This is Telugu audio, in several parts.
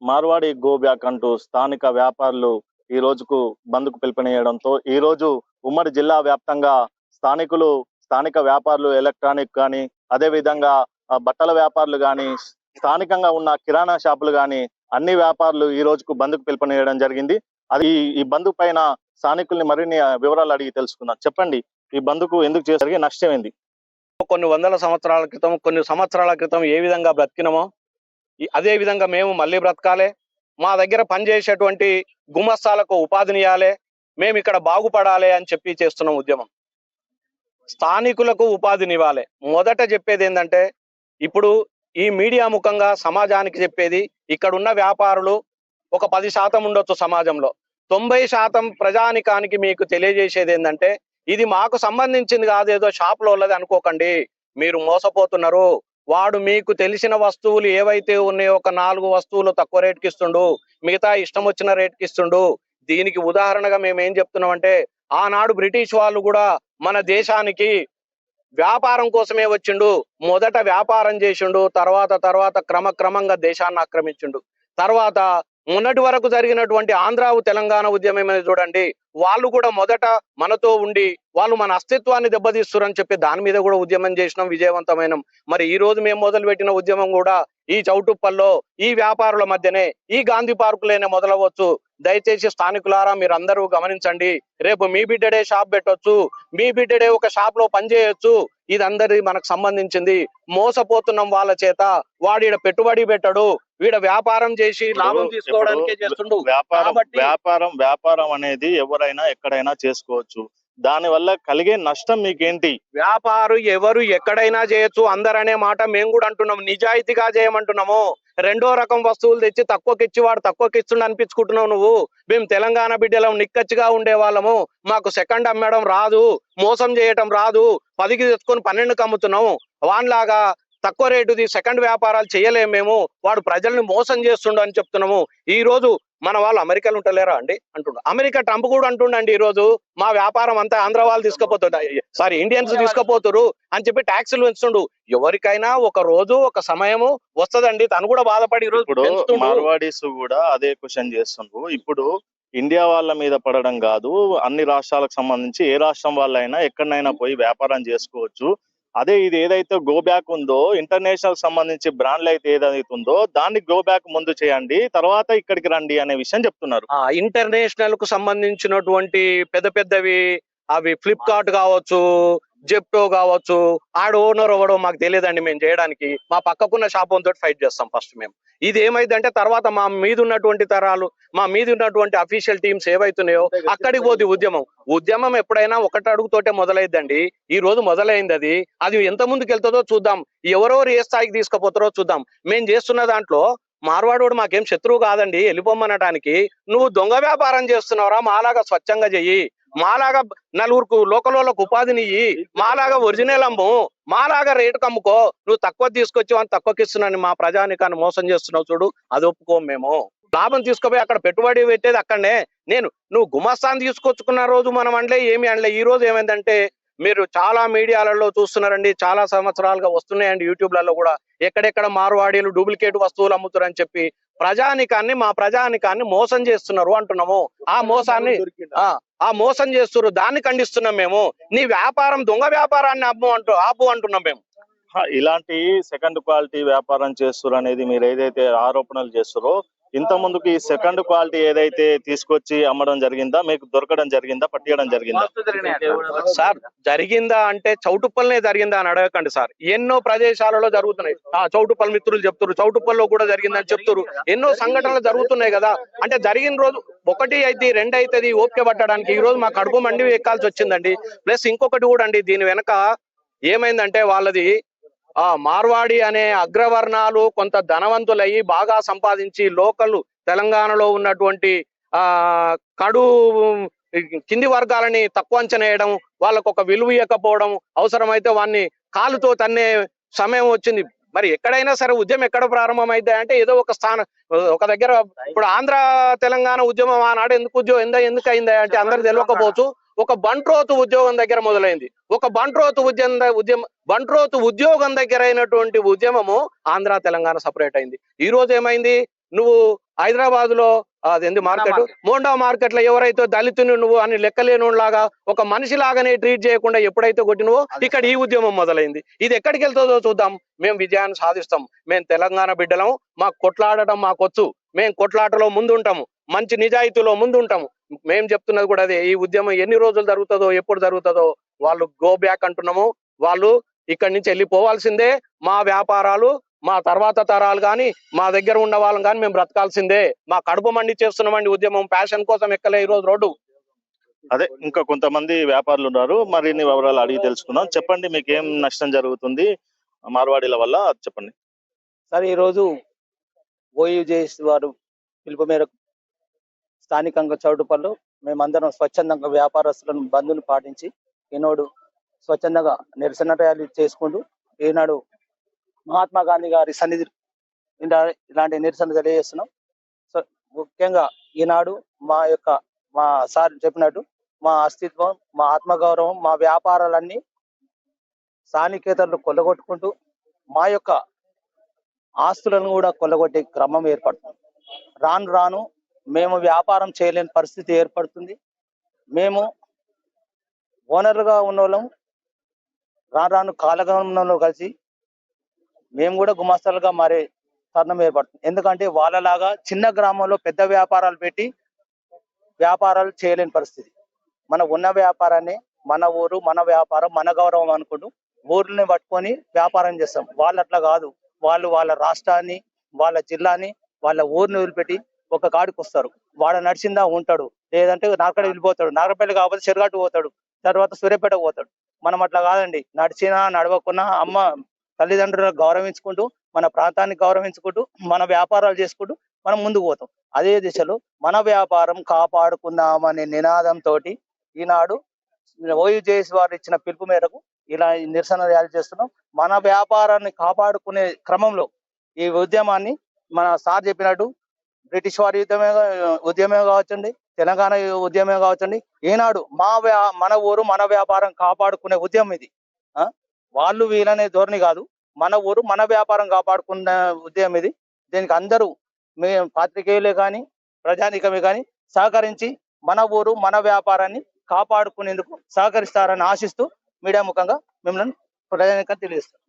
మార్వాడి గో బ్యాక్ అంటూ స్థానిక వ్యాపారులు ఈ రోజుకు బంద్కు పిలుపునియడంతో ఈ రోజు ఉమ్మడి జిల్లా వ్యాప్తంగా స్థానిక వ్యాపారులు ఎలక్ట్రానిక్ కానీ అదే విధంగా బట్టల వ్యాపారులు కానీ స్థానికంగా ఉన్న కిరాణా షాపులు కానీ అన్ని వ్యాపారులు ఈ రోజుకు బంద్కు పిలుపునియడం జరిగింది. అది ఈ బంద్ పైన స్థానికుల్ని మరిన్ని వివరాలు అడిగి తెలుసుకుందాం. చెప్పండి, ఈ బంద్కు ఎందుకు జరిగే నష్టం ఏంది? కొన్ని వందల సంవత్సరాల క్రితం, కొన్ని సంవత్సరాల క్రితం ఏ విధంగా బ్రతికినామో అదే విధంగా మేము మళ్ళీ బ్రతకాలి. మా దగ్గర పనిచేసేటువంటి గుమస్తాలకు ఉపాధినియాలి, మేము ఇక్కడ బాగుపడాలి అని చెప్పి చేస్తున్న ఉద్యమం. స్థానికులకు ఉపాధినివ్వాలి. మొదట చెప్పేది ఏంటంటే, ఇప్పుడు ఈ మీడియా ముఖంగా సమాజానికి చెప్పేది, ఇక్కడున్న వ్యాపారులు ఒక 10% ఉండొచ్చు సమాజంలో, 90% ప్రజానికానికి మీకు తెలియజేసేది ఏంటంటే, ఇది మాకు సంబంధించింది కాదు, ఏదో షాప్లో ఉన్నది అనుకోకండి, మీరు మోసపోతున్నారు. వాడు మీకు తెలిసిన వస్తువులు ఏవైతే ఉన్నాయో ఒక 4 వస్తువులు తక్కువ రేటుకి ఇస్తుండు, మిగతా ఇష్టం వచ్చిన రేటుకి ఇస్తుండు. దీనికి ఉదాహరణగా మేము ఏం చెప్తున్నామంటే, ఆనాడు బ్రిటిష్ వాళ్ళు కూడా మన దేశానికి వ్యాపారం కోసమే వచ్చిండు. మొదట వ్యాపారం చేసిండు, తర్వాత క్రమక్రమంగా దేశాన్ని ఆక్రమించిండు. తర్వాత మొన్నటి వరకు జరిగినటువంటి ఆంధ్ర తెలంగాణ ఉద్యమం చూడండి, వాళ్ళు కూడా మొదట మనతో ఉండి వాళ్ళు మన అస్తిత్వాన్ని దెబ్బతీస్తురని చెప్పి దాని మీద కూడా ఉద్యమం చేసినాం, విజయవంతమైనం. మరి ఈ రోజు మేము మొదలు పెట్టిన ఉద్యమం కూడా ఈ చౌటుప్పల్లో ఈ వ్యాపారుల మధ్యనే, ఈ గాంధీ పార్కులోనే మొదలవచ్చు. దయచేసి స్థానికులారా మీరు అందరూ గమనించండి. రేపు మీ బిడ్డడే షాప్ పెట్టొచ్చు, మీ బిడ్డడే ఒక షాప్ లో పనిచేయొచ్చు. ఇది అందరి మనకు సంబంధించింది. మోసపోతున్నాం వాళ్ళ చేత. వాడు ఈడ పెట్టుబడి పెట్టడు, వీడ వ్యాపారం చేసి లాభం తీసుకోవడానికే చేస్తుండు. వ్యాపారం అనేది ఎవరైనా ఎక్కడైనా చేసుకోవచ్చు. దాని వల్ల కలిగే నష్టం మీకేంటి? వ్యాపారం ఎవరు ఎక్కడైనా చేయొచ్చు అందరనే మాట మేము కూడా అంటున్నాం. నిజాయితీగా చేయమంటున్నాము. రెండో రకం వస్తువులు తెచ్చి తక్కువకిచ్చి వాడు తక్కువకిస్తుండ అనిపించుకుంటున్నావు నువ్వు. మేము తెలంగాణ బిడ్డలం, నిక్కచ్చిగా ఉండే వాళ్ళము. మాకు సెకండ్ అమ్మడం రాదు, మోసం చేయటం రాదు. 10కి తెచ్చుకొని 12కి అమ్ముతున్నాము. వాన్లాగా తక్కువ రేటుది సెకండ్ వ్యాపారాలు చేయలేము మేము. వాడు ప్రజల్ని మోసం చేస్తుండ అని చెప్తున్నాము. ఈ రోజు మన వాళ్ళు అమెరికాలో ఉంటలేరా అండి అంటుండ. అమెరికా ట్రంప్ కూడా అంటుండండి, ఈ రోజు మా వ్యాపారం అంతా ఆంధ్ర వాళ్ళు తీసుకుపోతుండ్రు, ఇండియన్స్ తీసుకుపోతురు అని చెప్పి ట్యాక్సులు పెంచుతుండు. ఎవరికైనా ఒక రోజు ఒక సమయము వస్తదండి, తను కూడా బాధపడి ఈ రోజు మార్వాడీస్ కూడా అదే క్వశ్చన్ చేస్తుండ్రు. ఇప్పుడు ఇండియా వాళ్ళ మీద పడడం కాదు, అన్ని రాష్ట్రాలకు సంబంధించి ఏ రాష్ట్రం వాళ్ళైనా ఎక్కడైనా పోయి వ్యాపారం చేసుకోవచ్చు. అదే ఇది ఏదైతే గో బ్యాక్ ఉందో, ఇంటర్నేషనల్ సంబంధించి బ్రాండ్లు అయితే ఏదైతే ఉందో దాన్ని గో బ్యాక్ ముందు చేయండి, తర్వాత ఇక్కడికి రండి అనే విషయం చెప్తున్నారు. ఇంటర్నేషనల్ కు సంబంధించినటువంటి పెద్దవి అవి ఫ్లిప్కార్ట్ కావచ్చు, జెప్టో కావచ్చు, ఆడ ఓనర్ ఎవడో మాకు తెలియదండి. మేము చేయడానికి మా పక్కకున్న షాప్ తోటి ఫైట్ చేస్తాం ఫస్ట్ మేము. ఇది ఏమైందంటే తర్వాత మా మీద ఉన్నటువంటి తరాలు, మా మీద ఉన్నటువంటి అఫీషియల్ టీమ్స్ ఏవైతున్నాయో అక్కడికి పోతే ఉద్యమం ఎప్పుడైనా ఒకటి అడుగుతోటే మొదలైద్దండి. ఈ రోజు మొదలైంది. అది ఎంత ముందుకు వెళ్తుందో చూద్దాం. ఎవరెవరు ఏ స్థాయికి తీసుకుపోతారో చూద్దాం. మేము చేస్తున్న దాంట్లో మార్వాడోడు మాకేం శత్రువు కాదండి వెళ్ళిపోమ్మనటానికి. నువ్వు దొంగ వ్యాపారం చేస్తున్నావురా, మాలాగా స్వచ్ఛంగా చెయ్యి, మాలాగా నలుగురుకు లోకలకు ఉపాధిని ఇయ్యి, మాలాగా ఒరిజినల్ అమ్ము, మాలాగా రేటుకు అమ్ముకో. నువ్వు తక్కువ తీసుకొచ్చి అని తక్కువకి ఇస్తున్నాను మా ప్రజానికాన్ని మోసం చేస్తున్నావు చూడు, అది ఒప్పుకోము మేము. లాభం తీసుకుపోయి అక్కడ పెట్టుబడి పెట్టేది అక్కడనే. నువ్వు గుమస్తాన్ని తీసుకొచ్చుకున్న రోజు మనం అనలే, ఏమి అనలే. ఈ రోజు ఏమైందంటే మీరు చాలా మీడియాలలో చూస్తున్నారండి, చాలా సంవత్సరాలుగా వస్తున్నాయండి యూట్యూబ్లలో కూడా, ఎక్కడెక్కడ మార్వాడీలు డూప్లికేట్ వస్తువులు అమ్ముతారని చెప్పి మా ప్రజానికాన్ని మోసం చేస్తున్నారు అంటున్నాము. ఆ మోసం చేస్తున్నారు, దాన్ని ఖండిస్తున్నాం మేము. నీ వ్యాపారం దొంగ వ్యాపారాన్ని ఆపు అంటున్నాం మేము. ఇలాంటి సెకండ్ క్వాలిటీ వ్యాపారం చేస్తున్నారు అనేది మీరు ఏదైతే ఆరోపణలు చేస్తారో, ఇంత ముందుకు ఈ సెకండ్ క్వాలిటీ ఏదైతే తీసుకొచ్చి అమ్మడం జరిగిందా, మీకు దొరకడం జరిగిందా, పట్టియడం జరిగిందా? సార్ జరిగిందా అంటే చౌటుప్పల్నే జరిగిందా అని అడగకండి సార్. ఎన్నో ప్రదేశాలలో జరుగుతున్నాయి. చౌటుప్పల్ మిత్రులు చెప్తారు, చౌటుప్పల్లో కూడా జరిగిందని చెప్తారు. ఎన్నో సంఘటనలు జరుగుతున్నాయి కదా. అంటే జరిగిన రోజు 1 అయితే 2 అవుతుంది ఓపిక పట్టడానికి. ఈ రోజు మా కడుపు మండి ఎక్కాల్సి వచ్చిందండి. ప్లస్ ఇంకొకటి కూడా అండి, దీని వెనక ఏమైందంటే వాళ్ళది మార్వాడి అనే అగ్రవర్ణాలు కొంత ధనవంతులయ్యి బాగా సంపాదించి లోకల్ తెలంగాణలో ఉన్నటువంటి కడు కింది వర్గాలని తక్కువ అంచనా వేయడం, వాళ్ళకు ఒక విలువ ఇవ్వకపోవడం, అవసరమైతే వాన్ని కాలుతో తన్నే సమయం వచ్చింది. మరి ఎక్కడైనా సరే ఉద్యమం ఎక్కడ ప్రారంభమైంది అంటే ఏదో ఒక స్థానం, ఒక దగ్గర. ఇప్పుడు ఆంధ్ర తెలంగాణ ఉద్యమం ఆనాడు ఎందుకు అయిందా అంటే అందరికి తెలియకపోవచ్చు. ఒక బంట్రోతు ఉద్యోగం దగ్గర మొదలైంది. ఒక బంట్రోతు ఉద్యోగం దగ్గర అయినటువంటి ఉద్యమము ఆంధ్ర తెలంగాణ సపరేట్ అయింది. ఈ రోజు ఏమైంది, నువ్వు హైదరాబాద్ లో అదేంది మార్కెట్, మోండా మార్కెట్ లో ఎవరైతే దళితుని నువ్వు అని లెక్కలేను లాగా ఒక మనిషి లాగానే ట్రీట్ చేయకుండా ఎప్పుడైతే కొట్టినవో ఇక్కడ ఈ ఉద్యమం మొదలైంది. ఇది ఎక్కడికి వెళ్తుందో చూద్దాం. మేము విజయాన్ని సాధిస్తాం. మేము తెలంగాణ బిడ్డలం. మాకు కొట్లాడటం మాకొచ్చు. మేము కొట్లాటలో ముందుంటాము. మంచి నిజాయితీలో ముందుంటాము. మేము చెప్తున్నది కూడా అదే. ఈ ఉద్యమం ఎన్ని రోజులు జరుగుతుందో, ఎప్పుడు జరుగుతుందో వాళ్ళు గో బ్యాక్ అంటున్నాము. వాళ్ళు ఇక్కడి నుంచి వెళ్ళిపోవాల్సిందే. మా వ్యాపారాలు మా తర్వాత తరాలు కానీ మా దగ్గర ఉన్న వాళ్ళని కానీ మేము బ్రతకాల్సిందే. మా కడుపు మండి చేస్తున్నామండి ఉద్యమం. ప్యాషన్ కోసం ఎక్కలే ఈ రోజు రోడ్డు. అదే ఇంకా కొంతమంది వ్యాపారులు ఉన్నారు, మరిన్ని వివరాలు అడిగి తెలుసుకుందాం. చెప్పండి, మీకు ఏం నష్టం జరుగుతుంది మార్వాడీల వల్ల చెప్పండి. సార్, ఈరోజు ఓయూజేఎస్ వారు పిలుపు మేరకు స్థానికంగా చౌటుపల్లిలో మేమందరం స్వచ్ఛందంగా వ్యాపారస్తులను బంధువులు పాటించి ఈనాడు స్వచ్ఛందంగా నిరసన ర్యాలీ చేసుకుంటూ ఈనాడు మహాత్మా గాంధీ గారి సన్నిధి ఇలాంటి నిరసన తెలియజేస్తున్నాం. సో ముఖ్యంగా ఈనాడు మా సార్ చెప్పినట్టు మా అస్తిత్వం, మా ఆత్మగౌరవం, మా వ్యాపారాలన్నీ స్థానికేతరులు కొల్లగొట్టుకుంటూ మా యొక్క ఆస్తులను కూడా కొల్లగొట్టే క్రమం ఏర్పడుతుంది. రాను రాను మేము వ్యాపారం చేయలేని పరిస్థితి ఏర్పడుతుంది. మేము ఓనర్గా ఉన్న వాళ్ళం రాను రాను కాలగమనంలో కలిసి మేము కూడా గుమాస్తాలుగా మారే తరుణం ఏర్పడుతుంది. ఎందుకంటే వాళ్ళలాగా చిన్న గ్రామంలో పెద్ద వ్యాపారాలు పెట్టి వ్యాపారాలు చేయలేని పరిస్థితి. మన ఉన్న వ్యాపారాన్ని మన ఊరు, మన వ్యాపారం, మన గౌరవం అనుకుంటూ ఊర్లని పట్టుకొని వ్యాపారం చేస్తాం. వాళ్ళు అట్లా కాదు. వాళ్ళు వాళ్ళ రాష్ట్రాన్ని, వాళ్ళ జిల్లాని, వాళ్ళ ఊరిని వదిలిపెట్టి ఒక కాడికి వస్తారు. వాడు నడిచిందా ఉంటాడు, లేదంటే నార్కడ వెళ్ళిపోతాడు. నాగరపల్లి కాకపోతే చెరగాటు పోతాడు, తర్వాత సూర్యాపేట పోతాడు. మనం అట్లా కాదండి. నడిచినా నడవకున్నా అమ్మ తల్లిదండ్రులకు గౌరవించుకుంటూ, మన ప్రాంతాన్ని గౌరవించుకుంటూ, మన వ్యాపారాలు చేసుకుంటూ మనం ముందుకు పోతాం. అదే దిశలో మన వ్యాపారం కాపాడుకుందామనే నినాదంతో ఈనాడు ఓయూజేఎస్ వారు ఇచ్చిన పిలుపు మేరకు ఇలా నిరసన ర్యాలీ చేస్తున్నాం. మన వ్యాపారాన్ని కాపాడుకునే క్రమంలో ఈ ఉద్యమాన్ని మన సార్ చెప్పినట్టు బ్రిటిష్ వారి ఉద్యమే కావచ్చండి, తెలంగాణ ఉద్యమే కావచ్చండి, ఈనాడు మన ఊరు మన వ్యాపారం కాపాడుకునే ఉద్యమం ఇది. వాళ్ళు వీళ్ళనే ధోరణి కాదు. మన ఊరు మన వ్యాపారం కాపాడుకునే ఉద్యమం ఇది. దీనికి అందరూ మేము పాత్రికేయులే కానీ ప్రజానికమే కానీ సహకరించి మన ఊరు మన వ్యాపారాన్ని కాపాడుకునేందుకు సహకరిస్తారని ఆశిస్తూ మీడియా ముఖంగా మిమ్మల్ని ప్రజానికం తెలియజేస్తాం.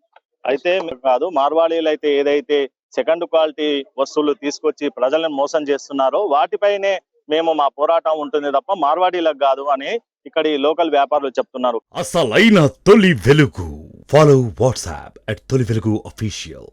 అయితే మీరు కాదు, మార్వాడీలు అయితే ఏదైతే సెకండ్ క్వాలిటీ వస్తువులు తీసుకొచ్చి ప్రజలను మోసం చేస్తున్నారో వాటిపైనే మేము మా పోరాటం ఉంటుంది తప్ప మార్వాడీలకు కాదు అని ఇక్కడి లోకల్ వ్యాపారులు చెప్తున్నారు. అసలైన తొలి వెలుగు. ఫాలో వాట్సాప్ @తొలి వెలుగు official.